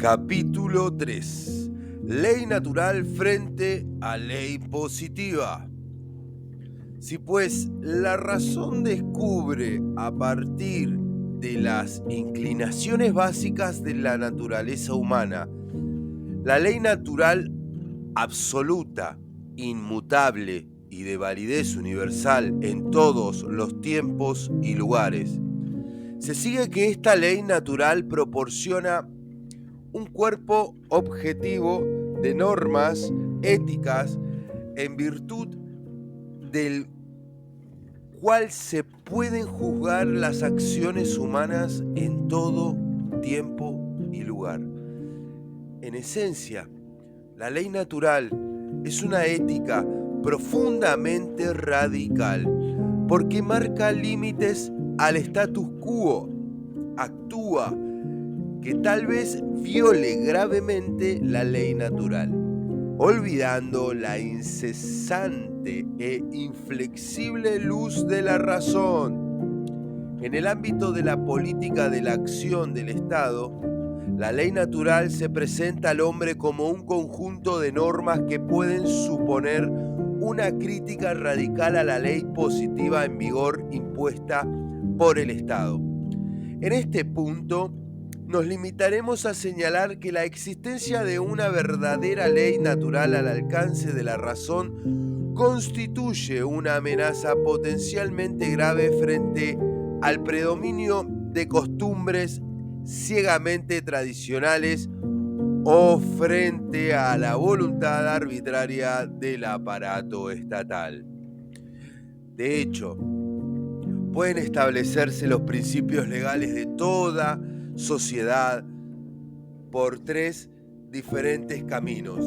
Capítulo 3. Ley natural frente a ley positiva. Si pues la razón descubre a partir de las inclinaciones básicas de la naturaleza humana, la ley natural absoluta, inmutable y de validez universal en todos los tiempos y lugares, se sigue que esta ley natural proporciona un cuerpo objetivo de normas éticas en virtud del cual se pueden juzgar las acciones humanas en todo tiempo y lugar. En esencia, la ley natural es una ética profundamente radical porque marca límites al status quo, actúa que tal vez viole gravemente la ley natural, olvidando la incesante e inflexible luz de la razón. En el ámbito de la política de la acción del Estado, la ley natural se presenta al hombre como un conjunto de normas que pueden suponer una crítica radical a la ley positiva en vigor impuesta por el Estado. En este punto, nos limitaremos a señalar que la existencia de una verdadera ley natural al alcance de la razón constituye una amenaza potencialmente grave frente al predominio de costumbres ciegamente tradicionales o frente a la voluntad arbitraria del aparato estatal. De hecho, pueden establecerse los principios legales de toda sociedad por tres diferentes caminos: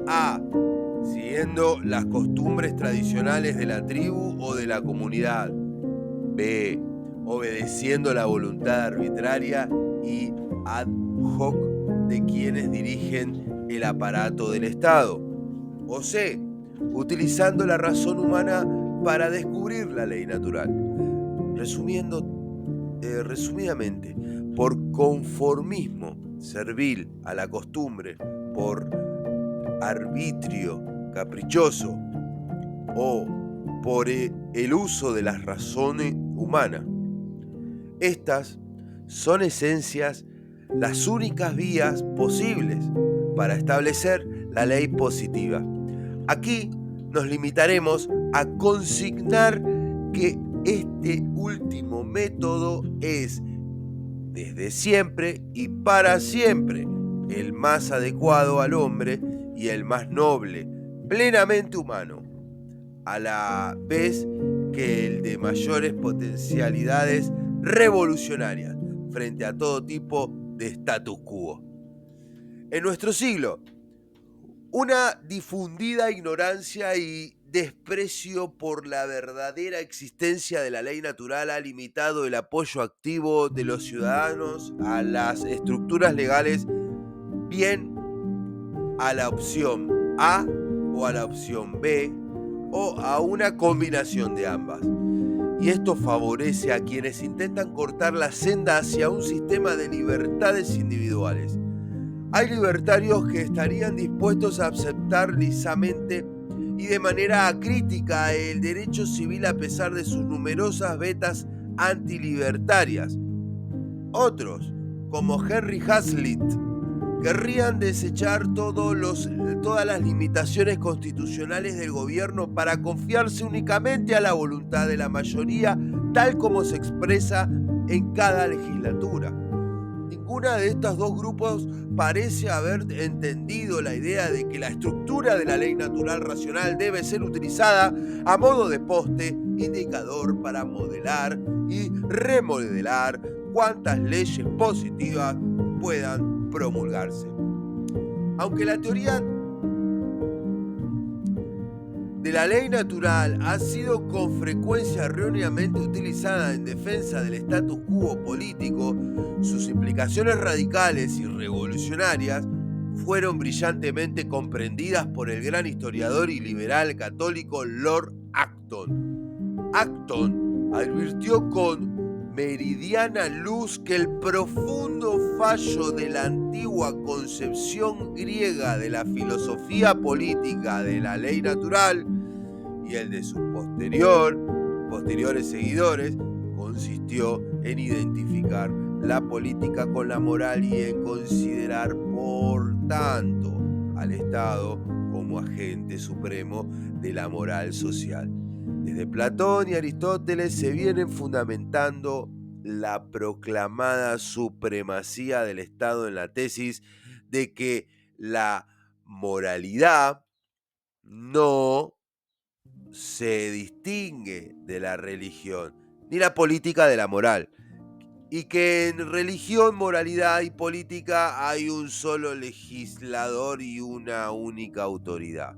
A, siguiendo las costumbres tradicionales de la tribu o de la comunidad; B, obedeciendo la voluntad arbitraria y ad hoc de quienes dirigen el aparato del Estado; o C, utilizando la razón humana para descubrir la ley natural. Resumidamente, por conformismo servil a la costumbre, por arbitrio caprichoso o por el uso de las razones humanas. Estas son esencias las únicas vías posibles para establecer la ley positiva. Aquí nos limitaremos a consignar que este último método es, desde siempre y para siempre, el más adecuado al hombre y el más noble, plenamente humano, a la vez que el de mayores potencialidades revolucionarias frente a todo tipo de status quo. En nuestro siglo, una difundida ignorancia y desprecio por la verdadera existencia de la ley natural ha limitado el apoyo activo de los ciudadanos a las estructuras legales, bien a la opción A o a la opción B o a una combinación de ambas. Y esto favorece a quienes intentan cortar la senda hacia un sistema de libertades individuales. Hay libertarios que estarían dispuestos a aceptar lisamente y de manera acrítica el derecho civil a pesar de sus numerosas vetas antilibertarias. Otros, como Henry Hazlitt, querrían desechar todas las limitaciones constitucionales del gobierno para confiarse únicamente a la voluntad de la mayoría, tal como se expresa en cada legislatura. Ninguna de estos dos grupos parece haber entendido la idea de que la estructura de la ley natural racional debe ser utilizada a modo de poste indicador para modelar y remodelar cuantas leyes positivas puedan promulgarse. Aunque la teoría de la ley natural ha sido con frecuencia erróneamente utilizada en defensa del status quo político, sus implicaciones radicales y revolucionarias fueron brillantemente comprendidas por el gran historiador y liberal católico Lord Acton. Acton advirtió con meridiana luz que el profundo fallo de la antigua concepción griega de la filosofía política de la ley natural y el de sus posteriores seguidores consistió en identificar la política con la moral y en considerar, por tanto, al Estado como agente supremo de la moral social. Desde Platón y Aristóteles se vienen fundamentando la proclamada supremacía del Estado en la tesis de que la moralidad no se distingue de la religión, ni la política de la moral, y que en religión, moralidad y política hay un solo legislador y una única autoridad.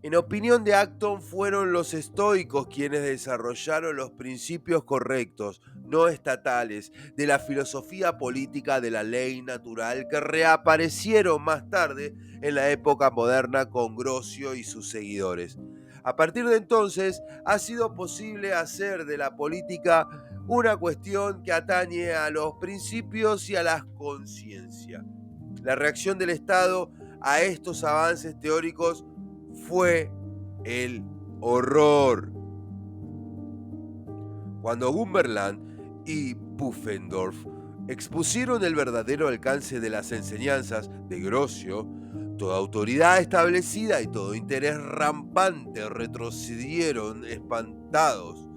En opinión de Acton, fueron los estoicos quienes desarrollaron los principios correctos, no estatales, de la filosofía política de la ley natural que reaparecieron más tarde en la época moderna con Grocio y sus seguidores. A partir de entonces, ha sido posible hacer de la política una cuestión que atañe a los principios y a la conciencia. La reacción del Estado a estos avances teóricos fue el horror. Cuando Gumberland y Pufendorf expusieron el verdadero alcance de las enseñanzas de Grocio, toda autoridad establecida y todo interés rampante retrocedieron espantados.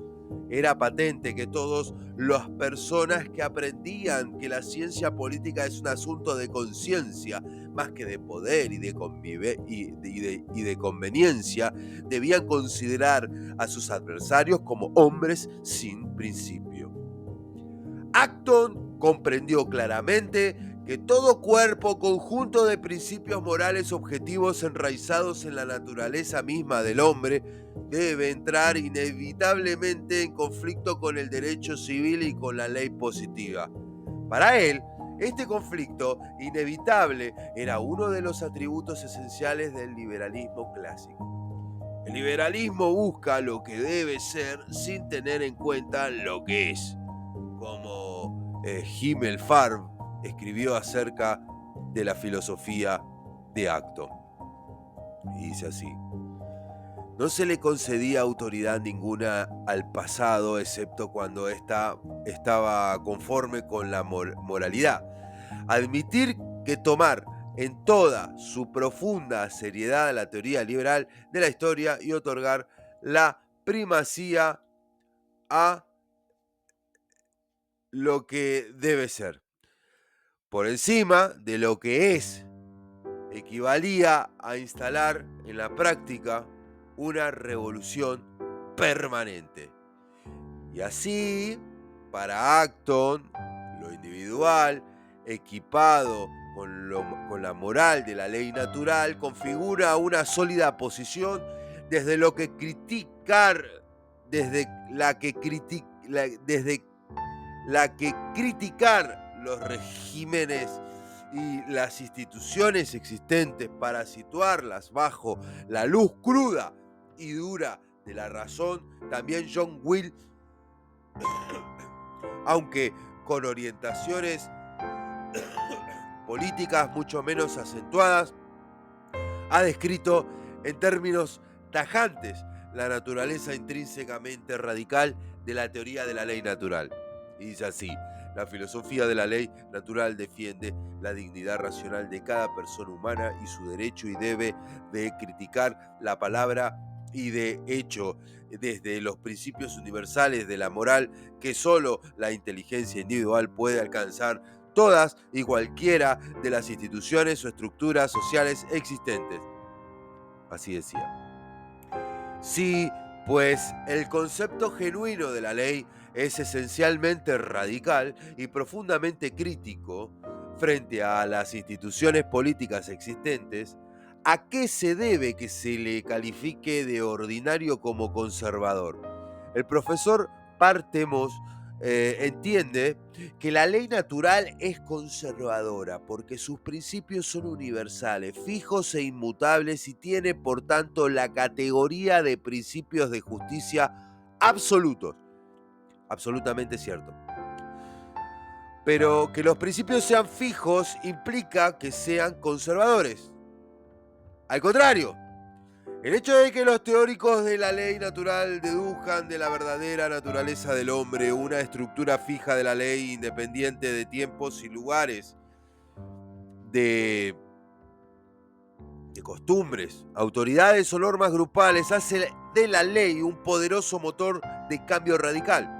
Era patente que todas las personas que aprendían que la ciencia política es un asunto de conciencia más que de poder y de conveniencia, debían considerar a sus adversarios como hombres sin principio. Acton comprendió claramente que todo cuerpo, conjunto de principios morales objetivos enraizados en la naturaleza misma del hombre, debe entrar inevitablemente en conflicto con el derecho civil y con la ley positiva. Para él, este conflicto inevitable era uno de los atributos esenciales del liberalismo clásico. El liberalismo busca lo que debe ser sin tener en cuenta lo que es, como Himmelfarb escribió acerca de la filosofía de Acton. Y dice así: no se le concedía autoridad ninguna al pasado, excepto cuando ésta estaba conforme con la moralidad. Admitir que tomar en toda su profunda seriedad la teoría liberal de la historia y otorgar la primacía a lo que debe ser, por encima de lo que es, equivalía a instalar en la práctica una revolución permanente. Y así, para Acton, lo individual, equipado con la moral de la ley natural, configura una sólida posición desde la que criticar los regímenes y las instituciones existentes para situarlas bajo la luz cruda y dura de la razón. También John Will, aunque con orientaciones políticas mucho menos acentuadas, ha descrito en términos tajantes la naturaleza intrínsecamente radical de la teoría de la ley natural. Y dice así: la filosofía de la ley natural defiende la dignidad racional de cada persona humana y su derecho y debe de criticar la palabra y de hecho desde los principios universales de la moral que solo la inteligencia individual puede alcanzar todas y cualquiera de las instituciones o estructuras sociales existentes. Así decía. Sí, pues el concepto genuino de la ley es esencialmente radical y profundamente crítico frente a las instituciones políticas existentes. ¿A qué se debe que se le califique de ordinario como conservador? El profesor Partemos entiende que la ley natural es conservadora porque sus principios son universales, fijos e inmutables y tiene por tanto la categoría de principios de justicia absolutos. absolutamente cierto. Pero que los principios sean fijos implica que sean conservadores. Al contrario, el hecho de que los teóricos de la ley natural deduzcan de la verdadera naturaleza del hombre una estructura fija de la ley independiente de tiempos y lugares, de costumbres, autoridades o normas grupales, hace de la ley un poderoso motor de cambio radical.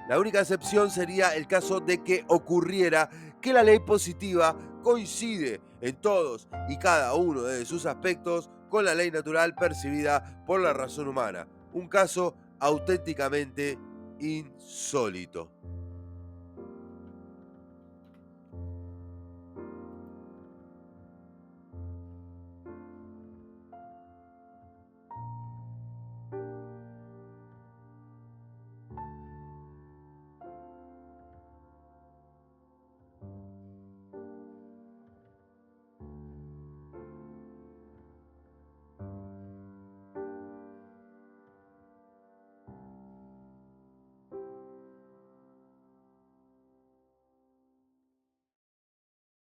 La única excepción sería el caso de que ocurriera que la ley positiva coincide en todos y cada uno de sus aspectos con la ley natural percibida por la razón humana. Un caso auténticamente insólito.